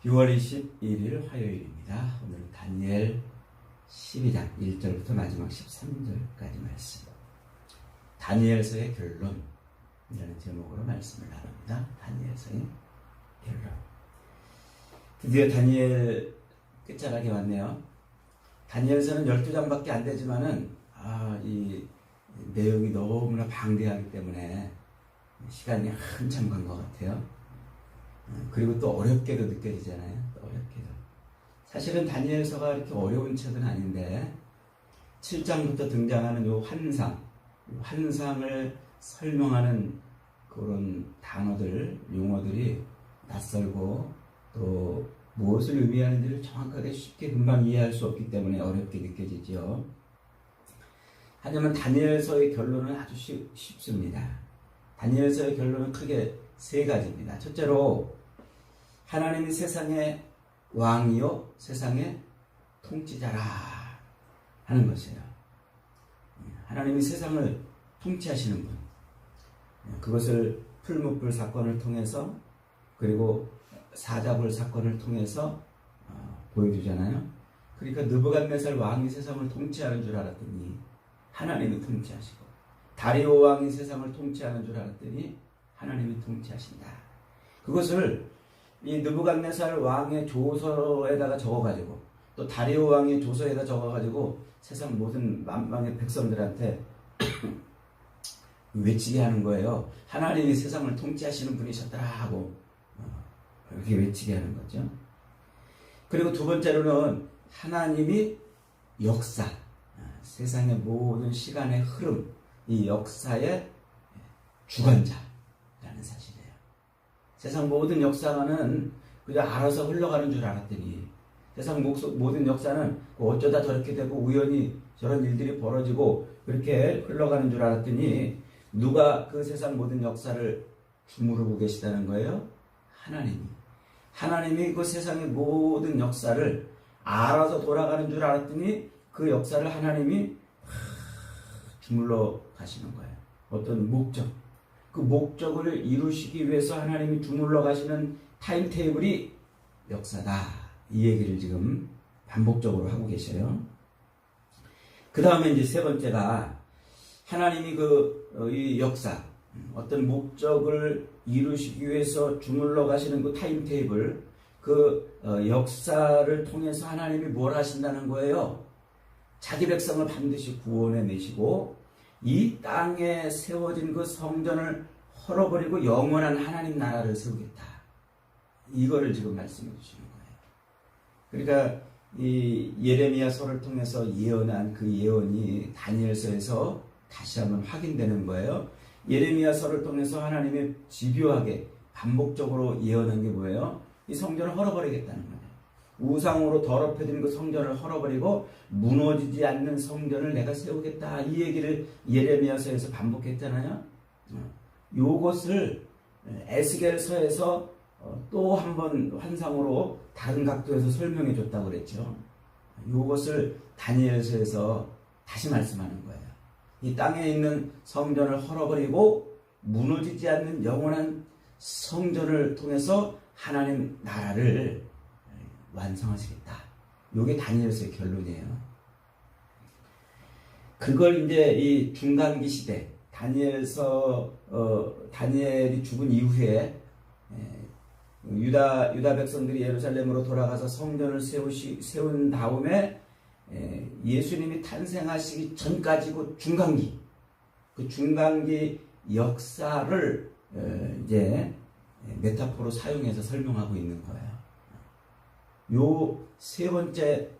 6월 21일 화요일입니다. 오늘은 다니엘 12장 1절부터 마지막 13절까지 말씀. 다니엘서의 결론이라는 제목으로 말씀을 나눕니다. 다니엘서의 결론. 드디어 다니엘 끝자락에 왔네요. 다니엘서는 12장밖에 안 되지만은 이 내용이 너무나 방대하기 때문에 시간이 한참 간 것 같아요. 그리고 또 어렵게도 느껴지잖아요. 또 어렵게도. 사실은 다니엘서가 이렇게 어려운 책은 아닌데 7장부터 등장하는 요 환상을 설명하는 그런 단어들, 용어들이 낯설고 또 무엇을 의미하는지를 정확하게 쉽게 금방 이해할 수 없기 때문에 어렵게 느껴지죠. 하지만 다니엘서의 결론은 아주 쉽습니다. 다니엘서의 결론은 크게 세 가지입니다. 첫째로 하나님이 세상의 왕이요 세상의 통치자라 하는 것이에요. 하나님이 세상을 통치하시는 분. 그것을 풀무불 사건을 통해서 그리고 사자불 사건을 통해서 보여주잖아요. 그러니까 느부갓네살 왕이 세상을 통치하는 줄 알았더니 하나님이 통치하시고, 다리오 왕이 세상을 통치하는 줄 알았더니 하나님이 통치하신다. 그것을 이 느부갓네살 왕의 조서에다가 적어가지고 또 다리오 왕의 조서에다 적어가지고 세상 모든 만방의 백성들한테 외치게 하는 거예요. 하나님이 세상을 통치하시는 분이셨더라 하고 이렇게 외치게 하는 거죠. 그리고 두 번째로는 하나님이 역사, 세상의 모든 시간의 흐름, 이 역사의 주관자라는 사실이에요. 세상 모든 역사는 그냥 알아서 흘러가는 줄 알았더니 세상 모든 역사는 어쩌다 저렇게 되고 우연히 저런 일들이 벌어지고 그렇게 흘러가는 줄 알았더니 누가 그 세상 모든 역사를 주무르고 계시다는 거예요? 하나님이 그 세상의 모든 역사를 알아서 돌아가는 줄 알았더니 그 역사를 하나님이 주물러 가시는 거예요. 어떤 목적, 그 목적을 이루시기 위해서 하나님이 주물러 가시는 타임테이블이 역사다. 이 얘기를 지금 반복적으로 하고 계셔요. 그 다음에 이제 세 번째가 하나님이 이 역사, 어떤 목적을 이루시기 위해서 주물러 가시는 그 타임테이블, 역사를 통해서 하나님이 뭘 하신다는 거예요? 자기 백성을 반드시 구원해 내시고 이 땅에 세워진 그 성전을 헐어버리고 영원한 하나님 나라를 세우겠다. 이거를 지금 말씀해 주시는 거예요. 그러니까 이 예레미야서를 통해서 예언한 그 예언이 다니엘서에서 다시 한번 확인되는 거예요. 예레미야서를 통해서 하나님이 집요하게 반복적으로 예언한 게 뭐예요? 이 성전을 헐어버리겠다는 거예요. 우상으로 더럽혀진 그 성전을 헐어버리고 무너지지 않는 성전을 내가 세우겠다. 이 얘기를 예레미야서에서 반복했잖아요. 요것을 에스겔서에서 또 한 번 환상으로 다른 각도에서 설명해 줬다고 그랬죠. 요것을 다니엘서에서 다시 말씀하는 거예요. 이 땅에 있는 성전을 헐어버리고 무너지지 않는 영원한 성전을 통해서 하나님 나라를 완성하시겠다. 요게 다니엘서의 결론이에요. 그걸 이제 이 중간기 시대, 다니엘이 죽은 이후에 유다 백성들이 예루살렘으로 돌아가서 성전을 세운 다음에 예수님이 탄생하시기 전까지 그 중간기 역사를 이제 메타포로 사용해서 설명하고 있는 거예요. 요 세 번째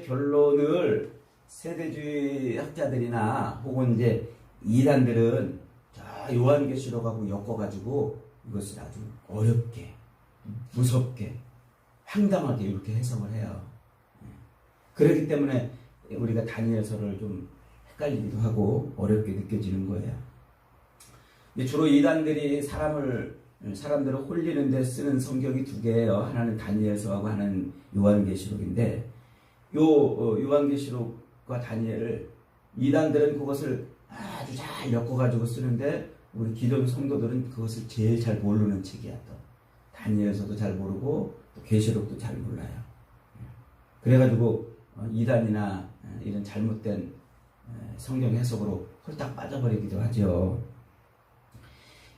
결론을 세대주의 학자들이나 혹은 이제 이단들은 요한계시록하고 엮어가지고 이것을 아주 어렵게, 무섭게, 황당하게 이렇게 해석을 해요. 그렇기 때문에 우리가 다니엘서를 좀 헷갈리기도 하고 어렵게 느껴지는 거예요. 주로 이단들이 사람들을 홀리는 데 쓰는 성경이 두 개예요. 하나는 다니엘서하고 하나는 요한계시록인데 요한계시록과 다니엘을 이단들은 그것을 아주 잘 엮어가지고 쓰는데 우리 기존 성도들은 그것을 제일 잘 모르는 책이야. 또 다니엘서도 잘 모르고 또 계시록도 잘 몰라요. 그래가지고 이단이나 이런 잘못된 성경 해석으로 홀딱 빠져버리기도 하죠.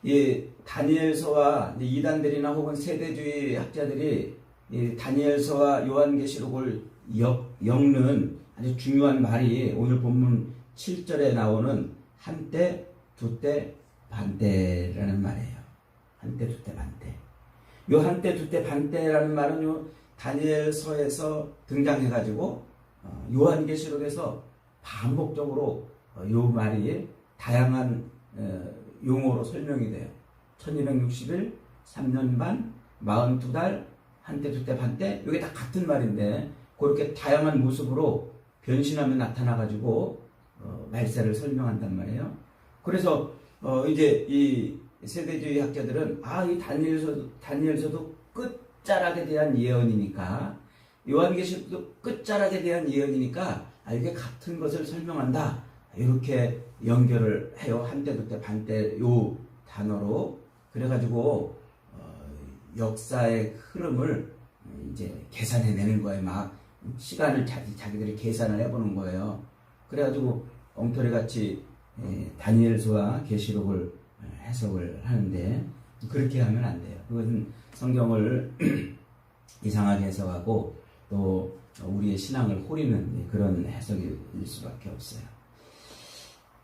이 다니엘서와 이단들이나 혹은 세대주의 학자들이 이 다니엘서와 요한계시록을 엮는 아주 중요한 말이 오늘 본문 7절에 나오는 한때, 두때, 반때라는 말이에요. 한때, 두때, 반때. 요 한때, 두때, 반때라는 말은 요 다니엘서에서 등장해가지고 요한계시록에서 반복적으로 요 말이 다양한 용어로 설명이 돼요. 1260일, 3년 반, 42달, 한때, 두때, 반때, 이게 다 같은 말인데 그렇게 다양한 모습으로 변신하며 나타나가지고 말세를 설명한단 말이에요. 그래서 이제 이 세대주의 학자들은 이 다니엘서도 끝자락에 대한 예언이니까, 요한계시록도 끝자락에 대한 예언이니까 이게 같은 것을 설명한다, 이렇게 연결을 해요. 한때, 두때, 반때 요 단어로. 그래가지고 역사의 흐름을 이제 계산해내는 거예요. 막 시간을 자기들이 계산을 해보는 거예요. 그래가지고 엉터리같이 다니엘서와 계시록을 해석을 하는데 그렇게 하면 안 돼요. 그것은 성경을 이상하게 해석하고 또 우리의 신앙을 호리는 그런 해석일 수밖에 없어요.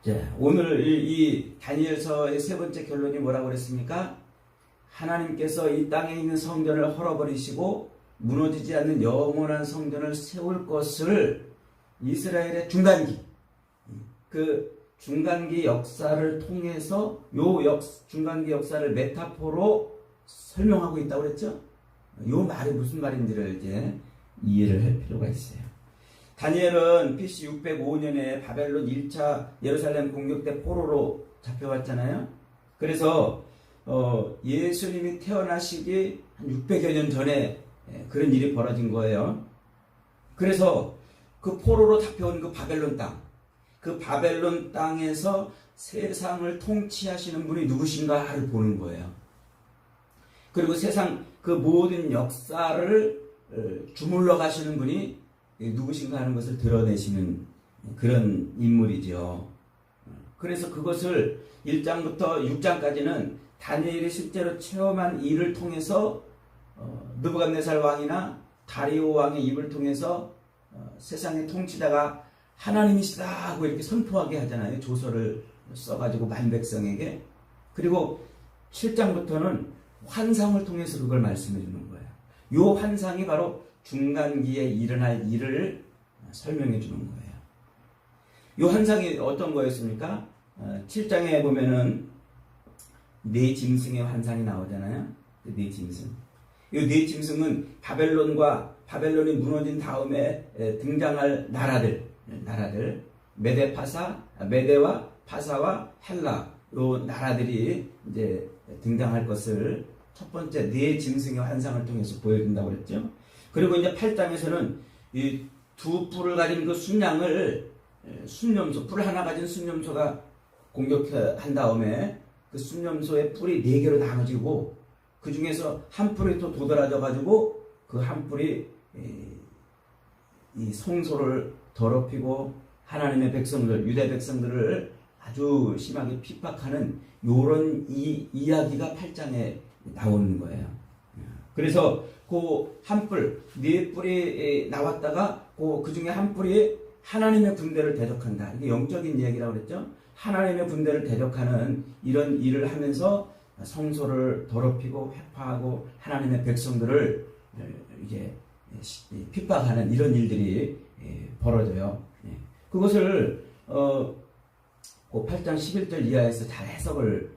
자, 오늘 이 다니엘서의 세 번째 결론이 뭐라고 그랬습니까? 하나님께서 이 땅에 있는 성전을 헐어버리시고 무너지지 않는 영원한 성전을 세울 것을 이스라엘의 중간기, 그 중간기 역사를 통해서 중간기 역사를 메타포로 설명하고 있다고 그랬죠? 요 말이 무슨 말인지를 이제 이해를 할 필요가 있어요. 다니엘은 BC 605년에 바벨론 1차 예루살렘 공격 때 포로로 잡혀왔잖아요. 그래서 예수님이 태어나시기 한 600여 년 전에 그런 일이 벌어진 거예요. 그래서 그 포로로 잡혀온 그 바벨론 땅, 그 바벨론 땅에서 세상을 통치하시는 분이 누구신가를 보는 거예요. 그리고 세상 그 모든 역사를 주물러 가시는 분이 누구신가 하는 것을 드러내시는 그런 인물이죠. 그래서 그것을 1장부터 6장까지는 다니엘이 실제로 체험한 일을 통해서 느부갓네살 왕이나 다리오 왕의 입을 통해서 세상의 통치자가 하나님이시다 하고 이렇게 선포하게 하잖아요. 조서를 써가지고 만백성에게. 그리고 7장부터는 환상을 통해서 그걸 말씀해 주는 거예요. 요 환상이 바로 중간기에 일어날 일을 설명해 주는 거예요. 요 환상이 어떤 거였습니까? 7장에 보면은 네 짐승의 환상이 나오잖아요. 네 짐승. 이 네 짐승은 바벨론이 무너진 다음에 등장할 나라들, 메데와 파사와 헬라, 요 나라들이 이제 등장할 것을 첫 번째 네 짐승의 환상을 통해서 보여준다고 그랬죠. 그리고 이제 8장에서는 이 두 뿔을 가진 그 순양을 뿔 하나 가진 순념소가 공격한 다음에 그 순념소의 뿔이 4개로 나눠지고 그 중에서 한 뿔이 또 도드라져 가지고 그 한 뿔이 이 성소를 더럽히고 하나님의 백성들, 유대 백성들을 아주 심하게 핍박하는 요런 이야기가 8장에 나오는 거예요. 그래서 그 한 뿔, 4뿔이 나왔다가 그 중에 한 뿔이 하나님의 군대를 대적한다. 이게 영적인 이야기라고 그랬죠. 하나님의 군대를 대적하는 이런 일을 하면서 성소를 더럽히고 회파하고 하나님의 백성들을 이제 핍박하는 이런 일들이 벌어져요. 그것을 그 8장 11절 이하에서 잘 해석을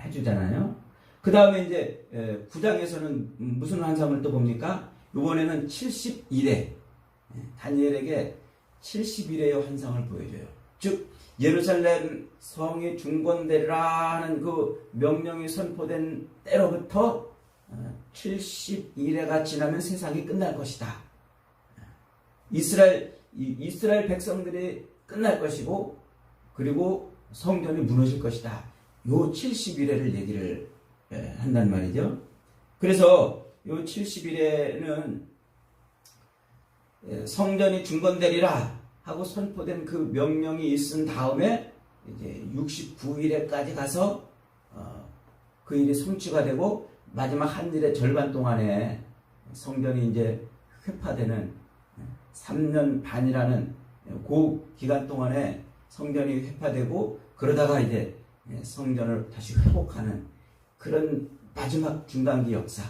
해주잖아요. 그 다음에 이제 9장에서는 무슨 환상을 또 봅니까? 이번에는 70일에 다니엘에게 70일의 환상을 보여줘요. 즉 예루살렘 성이 중건되리라 하는 그 명령이 선포된 때로부터 70일에가 지나면 세상이 끝날 것이다. 이스라엘 백성들이 끝날 것이고 그리고 성전이 무너질 것이다. 요 70일에를 얘기를 한단 말이죠. 그래서 요 70일에는 성전이 중건되리라 하고 선포된 그 명령이 있은 다음에 이제 69일에까지 가서 그 일이 성취가 되고 마지막 한 일의 절반 동안에 성전이 이제 회파되는 3년 반이라는 그 기간 동안에 성전이 회파되고 그러다가 이제 성전을 다시 회복하는 그런 마지막 중간기 역사,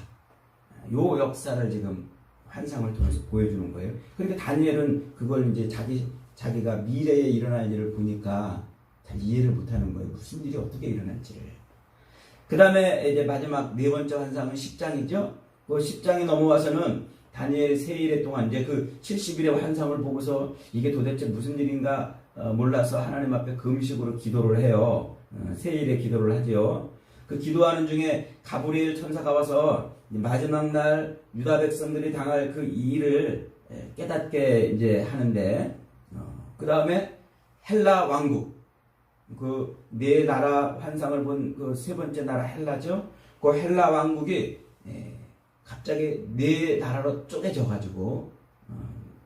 요 역사를 지금 환상을 통해서 보여주는 거예요. 그러니까 다니엘은 그걸 이제 자기가 미래에 일어날 일을 보니까 잘 이해를 못하는 거예요. 무슨 일이 어떻게 일어날지를. 그 다음에 이제 마지막 네 번째 환상은 10장이죠. 그 10장이 넘어와서는 다니엘 세일에 동안 이제 그 70일의 환상을 보고서 이게 도대체 무슨 일인가 몰라서 하나님 앞에 금식으로 기도를 해요. 세일에 기도를 하죠. 그 기도하는 중에 가브리엘 천사가 와서 마지막 날 유다 백성들이 당할 그 일을 깨닫게 이제 하는데, 그 다음에 헬라 왕국, 그 네 나라 환상을 본 그 세 번째 나라 헬라죠. 그 헬라 왕국이 갑자기 네 나라로 쪼개져 가지고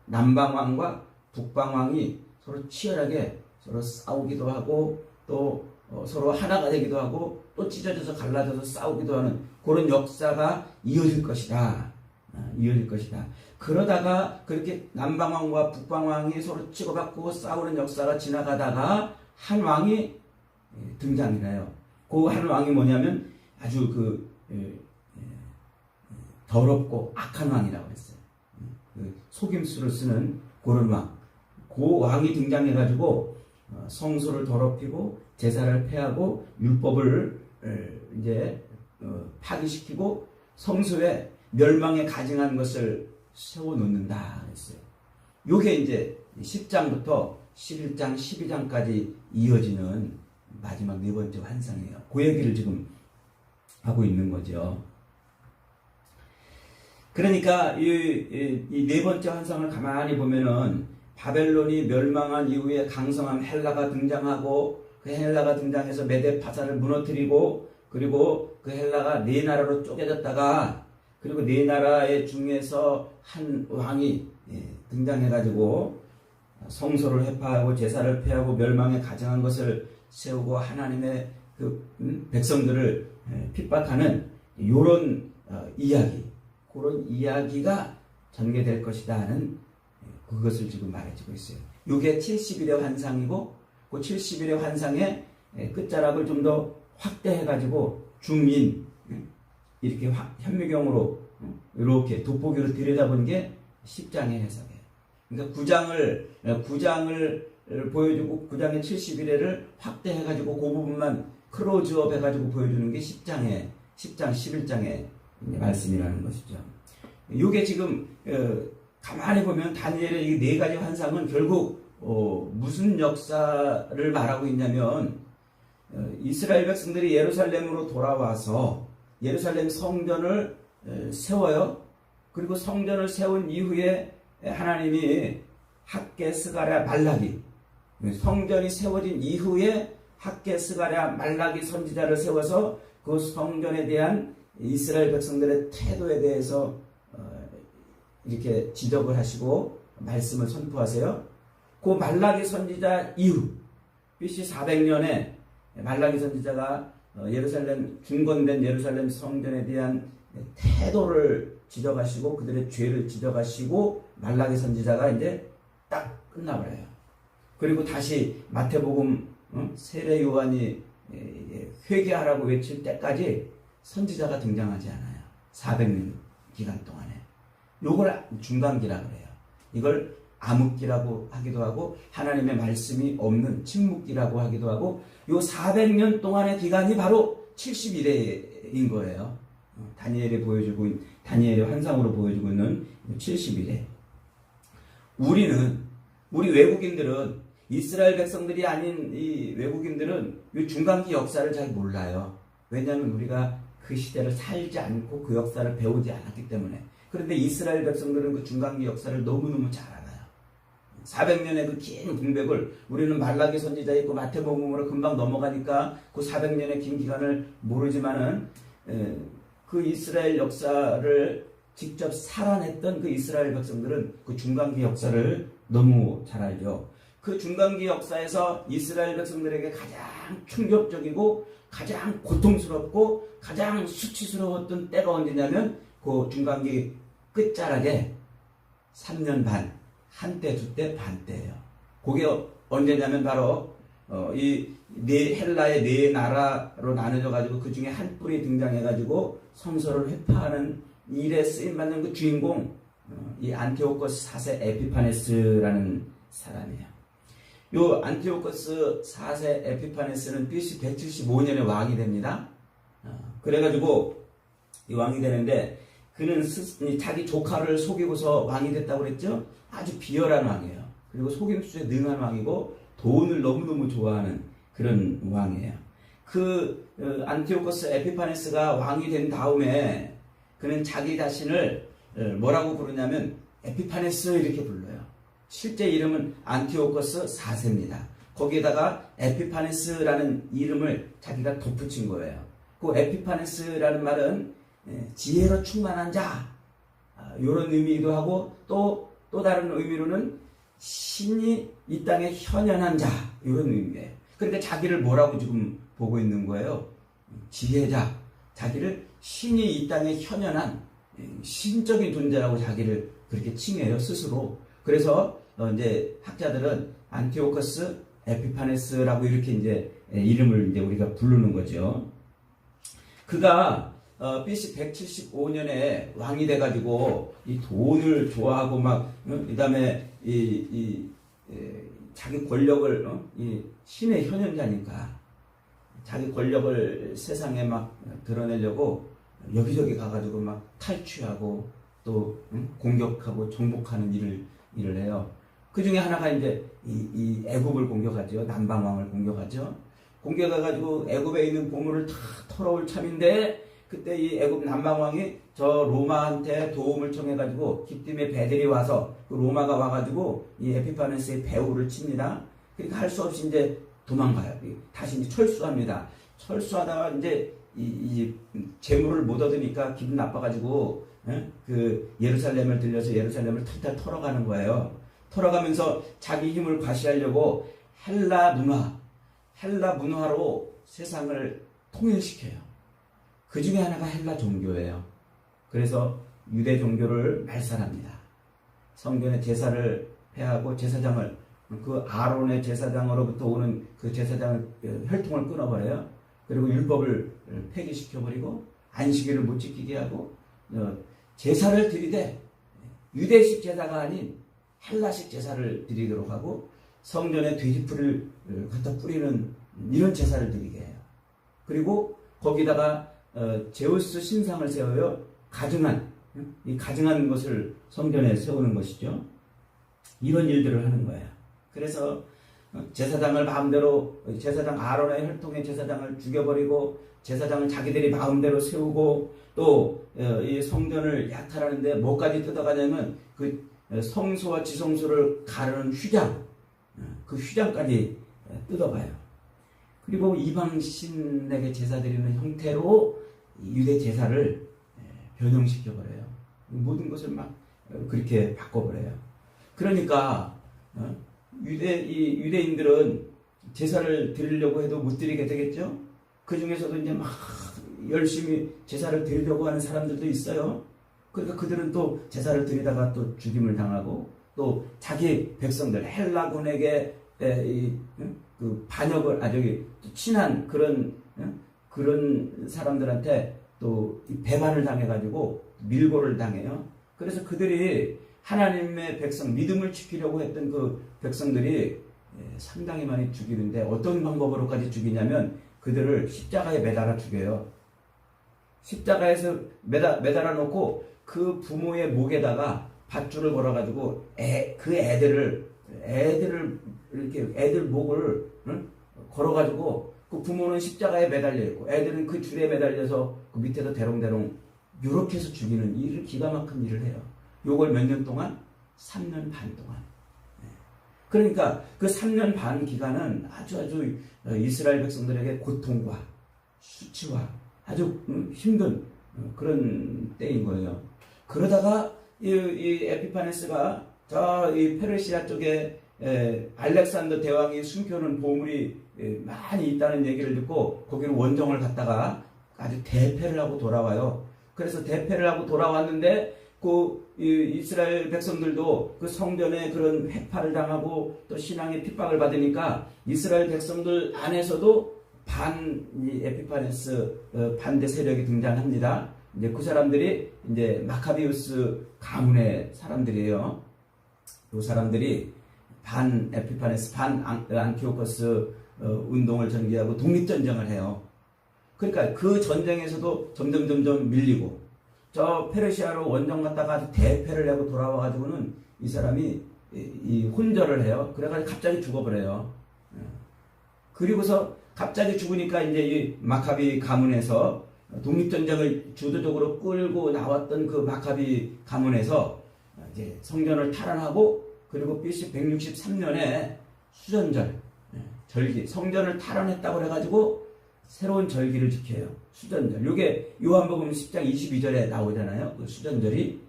남방왕과 북방왕이 서로 치열하게 서로 싸우기도 하고 또 서로 하나가 되기도 하고 또 찢어져서 갈라져서 싸우기도 하는 그런 역사가 이어질 것이다. 이어질 것이다. 그러다가 그렇게 남방왕과 북방왕이 서로 치고받고 싸우는 역사가 지나가다가 한 왕이 등장이래요. 그 한 왕이 뭐냐면 아주 더럽고 악한 왕이라고 했어요. 속임수를 쓰는 그런 왕. 그 왕이 등장해가지고 성소를 더럽히고 제사를 폐하고 율법을 이제 파기시키고 성소에 멸망에 가증한 것을 세워놓는다 그랬어요. 요게 이제 10장부터 11장, 12장까지 이어지는 마지막 네 번째 환상이에요. 그 얘기를 지금 하고 있는 거죠. 그러니까 이 네 번째 환상을 가만히 보면은 바벨론이 멸망한 이후에 강성한 헬라가 등장하고 그 헬라가 등장해서 메데파사를 무너뜨리고 그리고 그 헬라가 네 나라로 쪼개졌다가 그리고 네 나라의 중에서 한 왕이 등장해가지고 성소를 회파하고 제사를 폐하고 멸망에 가증한 것을 세우고 하나님의 그 백성들을 핍박하는 요런 이야기, 그런 이야기가 전개될 것이다 하는 그것을 지금 말해주고 있어요. 이게 70일의 환상이고 그 70일의 환상의 끝자락을 좀 더 확대해가지고 중인 이렇게 현미경으로 이렇게 돋보기로 들여다보는 게 10장의 해석이에요. 그러니까 9장을 보여주고 9장의 70일을 확대해가지고 그 부분만 클로즈업 해가지고 보여주는 게 10장, 11장의 말씀이라는 것이죠. 이게 지금 가만히 보면 다니엘의 이 네 가지 환상은 결국 무슨 역사를 말하고 있냐면 이스라엘 백성들이 예루살렘으로 돌아와서 예루살렘 성전을 세워요. 그리고 성전을 세운 이후에 하나님이 학개, 스가랴, 말라기, 성전이 세워진 이후에 학개, 스가랴, 말라기 선지자를 세워서 그 성전에 대한 이스라엘 백성들의 태도에 대해서 이렇게 지적을 하시고 말씀을 선포하세요. 그 말라기 선지자 이후 BC 400년에 말라기 선지자가 예루살렘 중건된 예루살렘 성전에 대한 태도를 지적하시고 그들의 죄를 지적하시고 말라기 선지자가 이제 딱 끝나버려요. 그리고 다시 마태복음 세례 요한이 회개하라고 외칠 때까지 선지자가 등장하지 않아요. 400년 기간 동안에. 요걸 중간기라 그래요. 이걸 암흑기라고 하기도 하고 하나님의 말씀이 없는 침묵기라고 하기도 하고 요 400년 동안의 기간이 바로 70일인 거예요. 다니엘의 환상으로 보여주고 있는 70일에 우리 외국인들은 이스라엘 백성들이 아닌 이 외국인들은 이 중간기 역사를 잘 몰라요. 왜냐하면 우리가 그 시대를 살지 않고 그 역사를 배우지 않았기 때문에. 그런데 이스라엘 백성들은 그 중간기 역사를 너무너무 잘 알아요. 400년의 그 긴 공백을 우리는 말라기 선지자 있고 마태복음으로 금방 넘어가니까 그 400년의 긴 기간을 모르지만은 그 이스라엘 역사를 직접 살아냈던 그 이스라엘 백성들은 그 중간기 역사를 너무 잘 알죠. 그 중간기 역사에서 이스라엘 백성들에게 가장 충격적이고 가장 고통스럽고 가장 수치스러웠던 때가 언제냐면 그 중간기 끝자락에 3년 반, 한때, 두때, 반때예요. 그게 언제냐면 바로 이 헬라의 네 나라로 나눠져 가지고 그 중에 한 뿔이 등장해 가지고 성서를 회파하는 일에 쓰임 받는 그 주인공 이 안티오코스 4세 에피파네스라는 사람이에요. 요 안티오코스 4세 에피파네스는 BC 175년에 왕이 됩니다. 그래가지고 이 왕이 되는데 그는 자기 조카를 속이고서 왕이 됐다고 그랬죠. 아주 비열한 왕이에요. 그리고 속임수에 능한 왕이고 돈을 너무너무 좋아하는 그런 왕이에요. 그 안티오코스 에피파네스가 왕이 된 다음에 그는 자기 자신을 뭐라고 부르냐면 에피파네스 이렇게 불러요. 실제 이름은 안티오코스 4세입니다. 거기에다가 에피파네스라는 이름을 자기가 덧붙인 거예요. 그 에피파네스라는 말은 지혜로 충만한 자 이런 의미이기도 하고 또 다른 의미로는 신이 이 땅에 현현한 자 이런 의미예요. 그러니까 자기를 뭐라고 지금 보고 있는 거예요? 지혜자. 자기를 신이 이 땅에 현현한 신적인 존재라고 자기를 그렇게 칭해요, 스스로. 그래서 이제 학자들은 안티오코스 에피파네스라고 이렇게 이제 이름을 이제 우리가 부르는 거죠. 그가 BC 175년에 왕이 돼가지고 이 돈을 좋아하고 막 그다음에 자기 권력을 이 신의 현현자니까 자기 권력을 세상에 막 드러내려고 여기저기 가가지고 막 탈취하고 또 공격하고 정복하는 일을 해요. 그 중에 하나가 이제 이 애굽을 공격하죠. 남방왕을 공격하죠. 공격해가지고 애굽에 있는 보물을 다 털어올 참인데 그때 이 애굽 남방왕이 저 로마한테 도움을 청해가지고 기띔의 배들이 와서 그 로마가 와가지고 이 에피파네스의 배후를 칩니다. 그러니까 할 수 없이 이제 도망가요. 다시 이제 철수합니다. 철수하다가 이제 이 재물을 못 얻으니까 기분 나빠가지고 그 예루살렘을 들려서 예루살렘을 탈탈 털어가는 거예요. 털어가면서 자기 힘을 과시하려고 헬라 문화로 세상을 통일시켜요. 그 중에 하나가 헬라 종교예요. 그래서 유대 종교를 말살합니다. 성전의 제사를 폐하고 제사장을 그 아론의 제사장으로부터 오는 그 제사장을 혈통을 끊어버려요. 그리고 율법을 폐기시켜버리고 안식일을 못 지키게 하고 제사를 드리되 유대식 제사가 아닌 헬라식 제사를 드리도록 하고 성전에 돼지풀을 갖다 뿌리는 이런 제사를 드리게 해요. 그리고 거기다가 제우스 신상을 세워요. 이 가증한 것을 성전에 세우는 것이죠. 이런 일들을 하는 거예요. 그래서 제사장을 마음대로 제사장 아론의 혈통의 제사장을 죽여버리고 제사장을 자기들이 마음대로 세우고 또 이 성전을 약탈하는데 뭐까지 뜯어가냐면 그 성소와 지성소를 가르는 휘장 그 휘장까지 뜯어가요. 그리고 이방신에게 제사 드리는 형태로 유대 제사를 변형시켜버려요. 모든 것을 막 그렇게 바꿔버려요. 그러니까 유대인들은 제사를 드리려고 해도 못 드리게 되겠죠. 그 중에서도 이제 막 열심히 제사를 드리려고 하는 사람들도 있어요. 그러니까 그들은 또 제사를 드리다가 또 죽임을 당하고 또 자기 백성들 헬라군에게 그 반역을 친한 그런 사람들한테 또 배반을 당해가지고 밀고를 당해요. 그래서 그들이 하나님의 백성 믿음을 지키려고 했던 그 백성들이 상당히 많이 죽이는데 어떤 방법으로까지 죽이냐면 그들을 십자가에 매달아 죽여요. 십자가에서 매달아 놓고 그 부모의 목에다가 밧줄을 걸어가지고 그 애들을 이렇게 애들 목을 걸어가지고 그 부모는 십자가에 매달려 있고 애들은 그 줄에 매달려서 그 밑에서 대롱대롱 이렇게 해서 죽이는 일을 기가 막힌 일을 해요. 요걸 몇 년 동안? 3년 반 동안. 그러니까 그 3년 반 기간은 아주 이스라엘 백성들에게 고통과 수치와 아주 힘든 그런 때인 거예요. 그러다가 이 에피파네스가 저 이 페르시아 쪽에 알렉산더 대왕이 숨겨놓은 보물이 많이 있다는 얘기를 듣고 거기로 원정을 갔다가 아주 대패를 하고 돌아와요. 그래서 대패를 하고 돌아왔는데 그 이스라엘 백성들도 그 성전에 그런 회파를 당하고 또 신앙의 핍박을 받으니까 이스라엘 백성들 안에서도 이 에피파네스 반대 세력이 등장합니다. 이제 그 사람들이 이제 마카비우스 가문의 사람들이에요. 그 사람들이 반 에피파네스, 반 안티오코스 운동을 전개하고 독립전쟁을 해요. 그러니까 그 전쟁에서도 점점 밀리고 저 페르시아로 원정 갔다가 대패를 하고 돌아와가지고는 이 사람이 이 혼절을 해요. 그래가지고 갑자기 죽어버려요. 그리고서 갑자기 죽으니까 이제 이 마카비 가문에서 독립전쟁을 주도적으로 끌고 나왔던 그 마카비 가문에서 이제 성전을 탈환하고 그리고 BC 163년에 수전절, 절기, 성전을 탈환했다고 그래가지고 새로운 절기를 지켜요. 수전절. 요게 요한복음 10장 22절에 나오잖아요. 그 수전절이.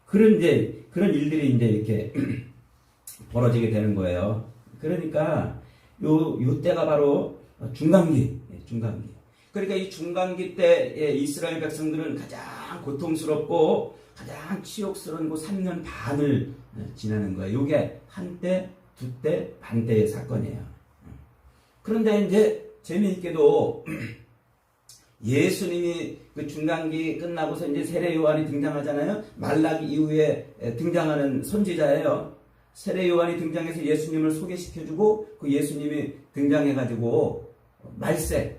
그런 일들이 이제 이렇게 벌어지게 되는 거예요. 그러니까 요 때가 바로 중간기. 그러니까 이 중간기 때 이스라엘 백성들은 가장 고통스럽고 가장 치욕스러운 그 3년 반을 지나는 거예요. 요게 한때, 두때, 반때의 사건이에요. 그런데 이제 재미있게도 예수님이 그 중간기 끝나고서 이제 세례 요한이 등장하잖아요. 말라기 이후에 등장하는 선지자예요. 세례 요한이 등장해서 예수님을 소개시켜주고 그 예수님이 등장해가지고 말세,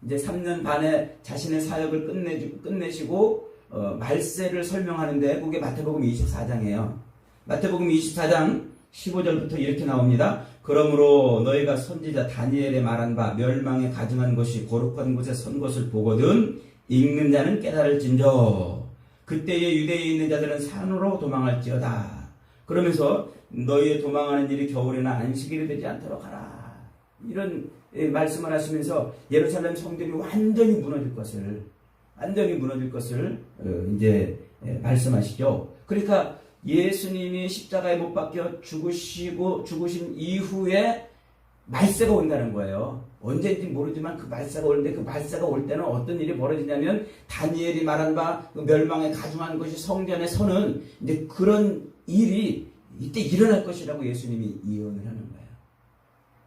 이제 3년 반에 자신의 사역을 끝내시고 말세를 설명하는데 그게 마태복음 24장이에요. 마태복음 24장 15절부터 이렇게 나옵니다. 그러므로 너희가 선지자 다니엘의 말한 바 멸망에 가증한 것이 거룩한 곳에 선 것을 보거든 읽는 자는 깨달을진저 그때에 유대에 있는 자들은 산으로 도망할지어다. 그러면서 너희의 도망하는 일이 겨울이나 안식일이 되지 않도록 하라. 이런 말씀을 하시면서 예루살렘 성전이 완전히 무너질 것을 이제 말씀하시죠. 그러니까 예수님이 십자가에 못 박혀 죽으신 이후에 말세가 온다는 거예요. 언제인지 모르지만 그 말세가 오는데 그 말세가 올 때는 어떤 일이 벌어지냐면 다니엘이 말한 바 그 멸망에 가중한 것이 성전에 서는 이제 그런 일이 이때 일어날 것이라고 예수님이 예언을 하는 거예요.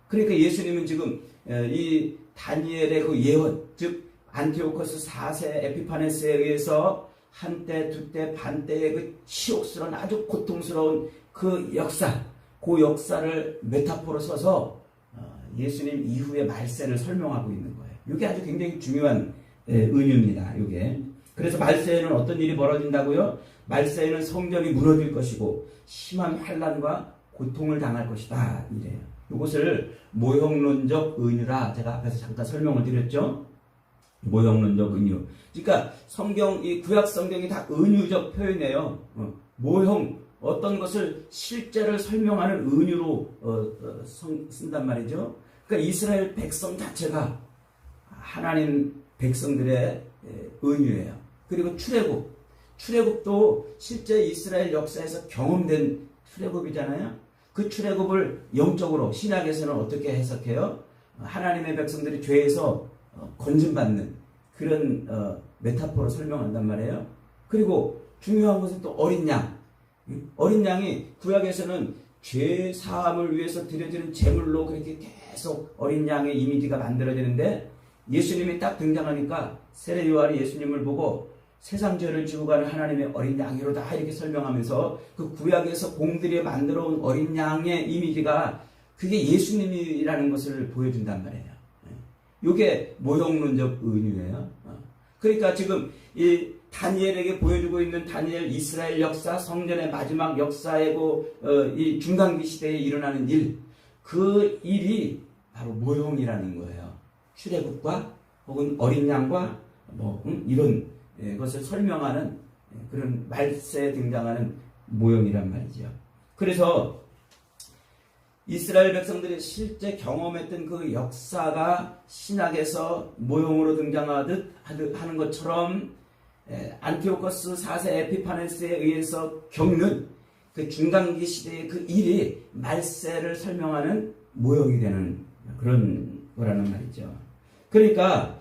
그러니까 예수님은 지금 이 다니엘의 그 예언, 즉 안티오코스 4세 에피파네스에 의해서 한때, 두때, 반때의 그 치욕스러운 아주 고통스러운 그 역사를 메타포로 써서 예수님 이후의 말세를 설명하고 있는 거예요. 이게 아주 굉장히 중요한 은유입니다. 이게. 그래서 말세에는 어떤 일이 벌어진다고요? 말세에는 성전이 무너질 것이고 심한 환난과 고통을 당할 것이다. 이래요. 이것을 모형론적 은유라 제가 앞에서 잠깐 설명을 드렸죠. 모형론적 은유. 그러니까 이 구약 성경이 다 은유적 표현이에요. 모형, 어떤 것을 실제를 설명하는 은유로 쓴단 말이죠. 그러니까 이스라엘 백성 자체가 하나님 백성들의 은유예요. 그리고 출애굽도 실제 이스라엘 역사에서 경험된 출애굽이잖아요. 그 출애굽을 영적으로 신약에서는 어떻게 해석해요? 하나님의 백성들이 죄에서 건진받는 그런 메타포로 설명한단 말이에요. 그리고 중요한 것은 또 어린 양. 어린 양이 구약에서는 죄 사함을 위해서 드려지는 제물로 그렇게 계속 어린 양의 이미지가 만들어지는데 예수님이 딱 등장하니까 세례 요한이 예수님을 보고 세상 죄를 지고 가는 하나님의 어린 양이로다 이렇게 설명하면서 그 구약에서 공들이 만들어 온 어린 양의 이미지가 그게 예수님이라는 것을 보여준단 말이에요. 이게 모형론적 은유예요. 그러니까 지금 이 다니엘에게 보여주고 있는 다니엘 이스라엘 역사, 성전의 마지막 역사이고 이 중간기 시대에 일어나는 일, 그 일이 바로 모형이라는 거예요. 출애굽과 혹은 어린 양과 이런 것을 설명하는 그런 말세에 등장하는 모형이란 말이죠. 그래서 이스라엘 백성들이 실제 경험했던 그 역사가 신약에서 모형으로 등장하듯 하는 것처럼 안티오코스 4세 에피파네스에 의해서 겪는 그 중간기 시대의 그 일이 말세를 설명하는 모형이 되는 그런 거라는 말이죠. 그러니까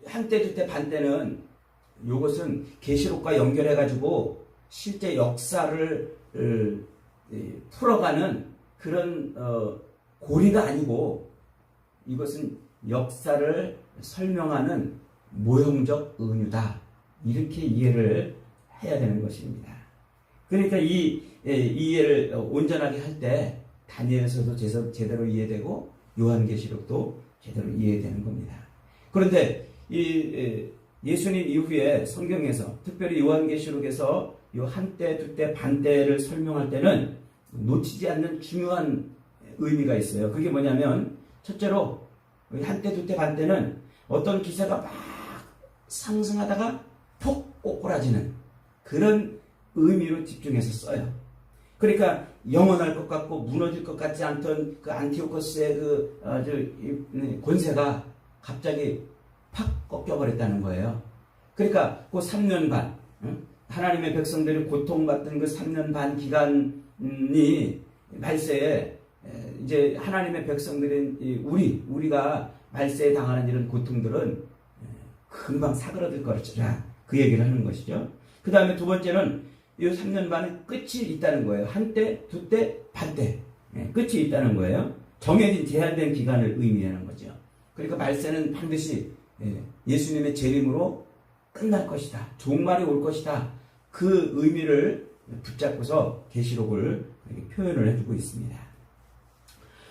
한때 두때 반때는 요것은 계시록과 연결해 가지고 실제 역사를 풀어가는 그런 고리가 아니고 이것은 역사를 설명하는 모형적 은유다. 이렇게 이해를 해야 되는 것입니다. 그러니까 이 이해를 온전하게 할 때 다니엘서도 제대로 이해되고 요한계시록도 제대로 이해되는 겁니다. 그런데 예수님 이후에 성경에서 특별히 요한계시록에서 요 한때, 두때, 반때를 설명할 때는 놓치지 않는 중요한 의미가 있어요. 그게 뭐냐면 첫째로 한때, 두때, 반때는 어떤 기세가 막 상승하다가 폭 꼬꾸라지는 그런 의미로 집중해서 써요. 그러니까 영원할 것 같고 무너질 것 같지 않던 그 안티오코스의 권세가 갑자기 팍 꺾여버렸다는 거예요. 그러니까 그 3년 반, 하나님의 백성들이 고통받던 그 3년 반 기간이 말세에 이제 하나님의 백성들인 우리가 말세에 당하는 이런 고통들은 금방 사그러들 것이라 그 얘기를 하는 것이죠. 그 다음에 두 번째는 이 3년 반은 끝이 있다는 거예요. 한때, 두때, 반때 끝이 있다는 거예요. 정해진 제한된 기간을 의미하는 거죠. 그러니까 말세는 반드시 예수님의 재림으로 끝날 것이다. 종말이 올 것이다. 그 의미를 붙잡고서 계시록을 표현을 해주고 있습니다.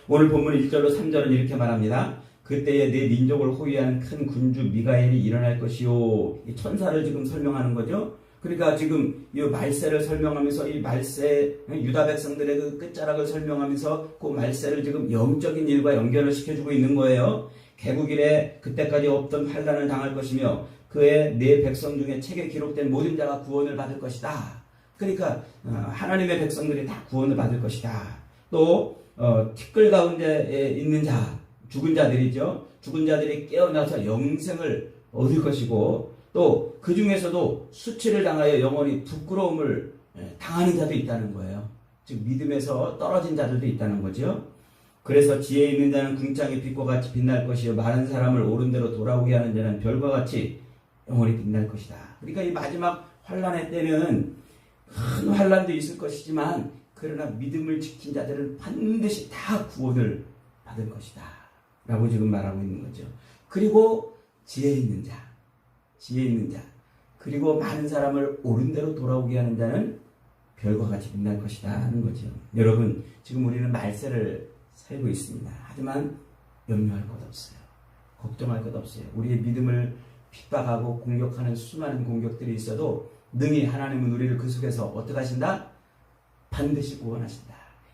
오늘 본문 1절로 3절은 이렇게 말합니다. 그때에 내 민족을 호위하는 큰 군주 미가엘이 일어날 것이요. 이 천사를 지금 설명하는 거죠. 그러니까 지금 이 말세를 설명하면서 이 말세 유다 백성들의 그 끝자락을 설명하면서 그 말세를 지금 영적인 일과 연결을 시켜주고 있는 거예요. 개국 이래 그때까지 없던 환난을 당할 것이며 그의 네 백성 중에 책에 기록된 모든 자가 구원을 받을 것이다. 그러니까 하나님의 백성들이 다 구원을 받을 것이다. 또 티끌 가운데 있는 자, 죽은 자들이죠. 죽은 자들이 깨어나서 영생을 얻을 것이고 또 그 중에서도 수치를 당하여 영원히 부끄러움을 당하는 자도 있다는 거예요. 즉 믿음에서 떨어진 자들도 있다는 거죠. 그래서 지혜 있는 자는 궁창의 빛과 같이 빛날 것이요 많은 사람을 옳은 대로 돌아오게 하는 자는 별과 같이 영원히 빛날 것이다. 그러니까 이 마지막 환난의 때는 큰 환난도 있을 것이지만 그러나 믿음을 지킨 자들은 반드시 다 구원을 받을 것이다 라고 지금 말하고 있는 거죠. 그리고 지혜 있는 자 그리고 많은 사람을 옳은 대로 돌아오게 하는 자는 별과 같이 빛날 것이다 하는 거죠. 여러분 지금 우리는 말세를 살고 있습니다. 하지만 염려할 것 없어요. 걱정할 것 없어요. 우리의 믿음을 핍박하고 공격하는 수많은 공격들이 있어도 능히 하나님은 우리를 그 속에서 어떻게 하신다? 반드시 구원하신다.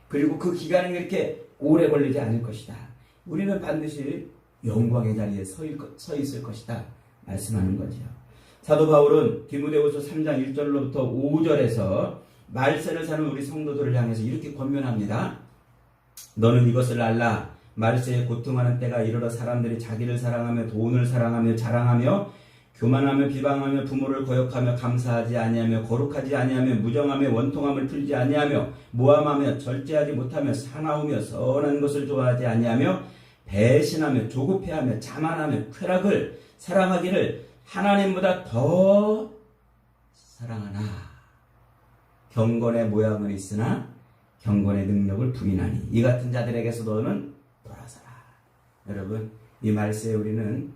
그리고 그 기간은 그렇게 오래 걸리지 않을 것이다. 우리는 반드시 영광의 자리에 서 있을 것이다 말씀하는 거죠. 사도 바울은 디모데후서 3장 1절로부터 5절에서 말세를 사는 우리 성도들을 향해서 이렇게 권면합니다. 너는 이것을 알라. 말세에 고통하는 때가 이르러 사람들이 자기를 사랑하며 돈을 사랑하며 자랑하며 교만하며 비방하며 부모를 거역하며 감사하지 아니하며 거룩하지 아니하며 무정하며 원통함을 풀지 아니하며 모함하며 절제하지 못하며 사나우며 선한 것을 좋아하지 아니하며 배신하며 조급해하며 자만하며 쾌락을 사랑하기를 하나님보다 더 사랑하나 경건의 모양은 있으나 경건의 능력을 부인하니 이 같은 자들에게서 너는 돌아서라. 여러분 이 말세에 우리는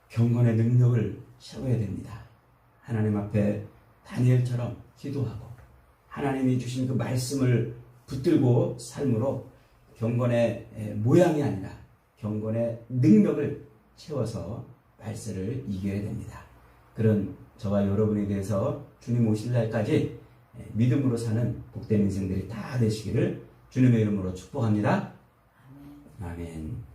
경건의 능력을 세워야 됩니다. 하나님 앞에 다니엘처럼 기도하고 하나님이 주신 그 말씀을 붙들고 삶으로 경건의 모양이 아니라 경건의 능력을 채워서 말세를 이겨야 됩니다. 그런 저와 여러분에 대해서 주님 오실 날까지 믿음으로 사는 복된 인생들이 다 되시기를 주님의 이름으로 축복합니다. 아멘.